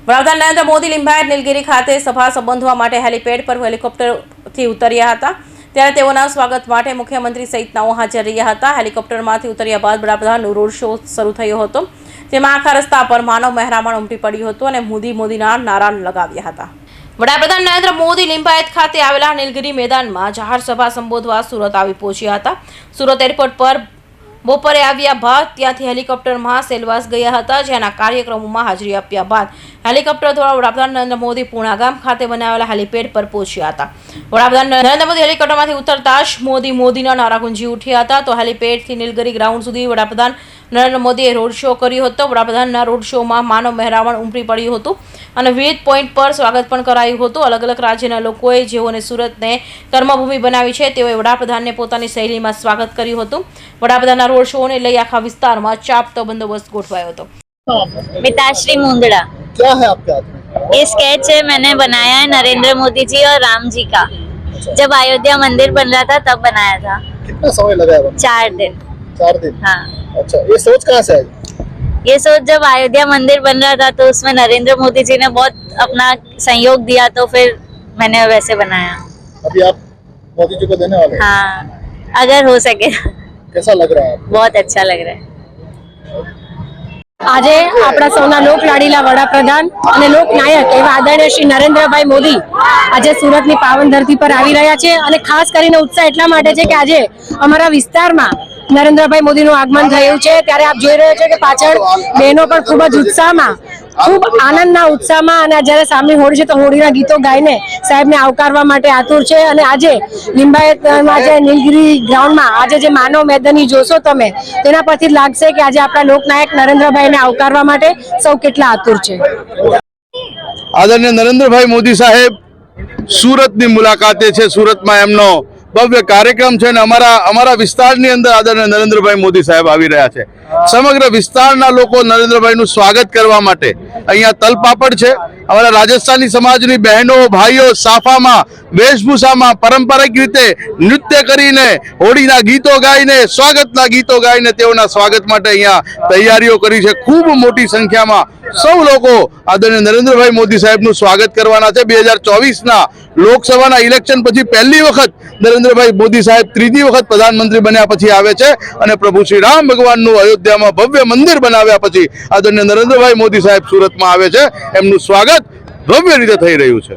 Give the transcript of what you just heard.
વડાપ્રધાન નરેન્દ્ર મોદી લિંબાયત નીલગિરી ખાતે સભા સંબોધવા માટે હેલિપેડ પર હેલિકોપ્ટરથી ઉતર્યા હતા। ત્યારે તેઓના સ્વાગત માટે મુખ્યમંત્રી સહિતનાઓ હાજર રહ્યા હતા। હેલિકોપ્ટરમાંથી ઉતર્યા બાદ વડાપ્રધાનનો રોડ શો શરૂ થયો હતો, જેમાં આખા રસ્તા પર માનવ મહેરામણ ઉમટી પડ્યું હતું અને મોદીના નારા લગાવ્યા હતા। વડાપ્રધાન નરેન્દ્ર મોદી લિંબાયત ખાતે આવેલા નીલગિરી મેદાનમાં જાહેર સભા સંબોધવા સુરત આવી પહોંચ્યા હતા। સુરત એરપોર્ટ પર બપોરે આવ્યા બાદ ત્યાંથી હેલિકોપ્ટરમાં સેલવાસ ગયા હતા, જેના કાર્યક્રમોમાં હાજરી આપ્યા બાદ હેલિકોપ્ટર દ્વારા વડાપ્રધાન નરેન્દ્ર મોદી પૂર્ણાગામ ખાતે બનાવેલા હેલિપેડ પર પહોંચ્યા હતા। વડાપ્રધાન નરેન્દ્ર મોદી હેલિકોપ્ટરમાંથી ઉતરતા જ મોદીના નારા ગુંજી ઉઠ્યા હતા। તો હેલિપેડથી નીલગિરી ગ્રાઉન્ડ સુધી વડાપ્રધાન નરેન્દ્ર મોદીએ રોડ શો કર્યો હતો। વડાપ્રધાનના રોડ શોમાં માનવ મહેરામણ ઉમટી પડ્યું હતું અને વિવિધ પોઈન્ટ પર સ્વાગત પણ કરાયું હતું। અલગ અલગ રાજ્યના લોકોએ જેઓને સુરતને કર્મભૂમિ બનાવી છે તેઓએ વડાપ્રધાનને પોતાની શૈલીમાં સ્વાગત કર્યું હતું। વડાપ્રધાનના रोड शो ने लई आखा विस्तार में चापतो बंदोबस्त गोठवायो तो। मिताश्री मुंदड़ा। क्या है आपके हाथ में? ये स्केच है, मैंने बनाया है नरेंद्र मोदी जी और राम जी का। जब अयोध्या मंदिर बन रहा था तब बनाया था। कितना समय लगा है? 4 दिन। 4 दिन? हाँ। अच्छा, ये सोच कहाँ से आई? ये सोच जब अयोध्या मंदिर बन रहा था तो उसमें नरेंद्र मोदी जी ने बहुत अपना सहयोग दिया, तो फिर मैंने वैसे बनाया। अभी आप मोदी जी को देने वाले हैं? हाँ, अगर हो सके। कैसा लग रहा है? बहुत अच्छा लग रहा है। આજે આપણા સૌના લોકલાડીલા વડાપ્રધાન અને લોકનાયક એવા આદરણીય શ્રી નરેન્દ્રભાઈ મોદી આજે સુરતની પાવન ધરતી પર આવી રહ્યા છે અને ખાસ કરીને ઉત્સાહ એટલા માટે છે કે આજે અમારા વિસ્તારમાં નરેન્દ્રભાઈ મોદીનું આગમન થયું છે। ત્યારે આપ જોઈ રહ્યા છો કે પાછળ બહેનો પણ ખૂબ જ ઉત્સાહમાં, ખૂબ આનંદના ઉત્સાહમાં અને જ્યારે સામે હોળી છે તો હોળીના ગીતો ગાઈને સાહેબને આવકારવા માટે આતુર છે। અને આજે લિંબાયતમાં જે નીલગિરી ગ્રાઉન્ડમાં આજે જે માનવ મેદાની જોશો તમે, તેના પરથી જ લાગશે કે આજે આપણા લોકનાયક નરેન્દ્રભાઈને આવકારવા માટે સૌ કેટલા આતુર છે। આદરણીય નરેન્દ્રભાઈ મોદી સાહેબ સુરતની મુલાકાતે છે। સુરતમાં એમનો ભવ્ય કાર્યક્રમ છે અને અમારા વિસ્તારની અંદર આદરણીય નરેન્દ્રભાઈ મોદી સાહેબ આવી રહ્યા છે। સમગ્ર વિસ્તારના લોકો નરેન્દ્રભાઈનું સ્વાગત કરવા માટે અહીંયા તલપાપડ છે। અમારા રાજસ્થાની સમાજની બહેનો ભાઈઓ સાફામાં વેશભૂષામાં પારંપરિક રીતે નૃત્ય કરીને હોળીના ગીતો ગાઈને સ્વાગતના ગીતો ગાઈને તેઓના સ્વાગત માટે અહીંયા તૈયારીઓ કરી છે। ખૂબ મોટી સંખ્યામાં સૌ લોકો આદરણીય નરેન્દ્રભાઈ મોદી સાહેબનું સ્વાગત કરવાના છે। 2024ના લોકસભાના ઇલેક્શન પછી પહેલી વખત નરેન્દ્રભાઈ મોદી સાહેબ ત્રીજી વખત પ્રધાનમંત્રી બન્યા પછી આવે છે અને પ્રભુ શ્રી રામ ભગવાનનું અયોધ્યામાં ભવ્ય મંદિર બનાવ્યા પછી આદરણીય નરેન્દ્રભાઈ મોદી સાહેબ સુરતમાં આવે છે। એમનું સ્વાગત ભવ્ય રીતે થઈ રહ્યું છે।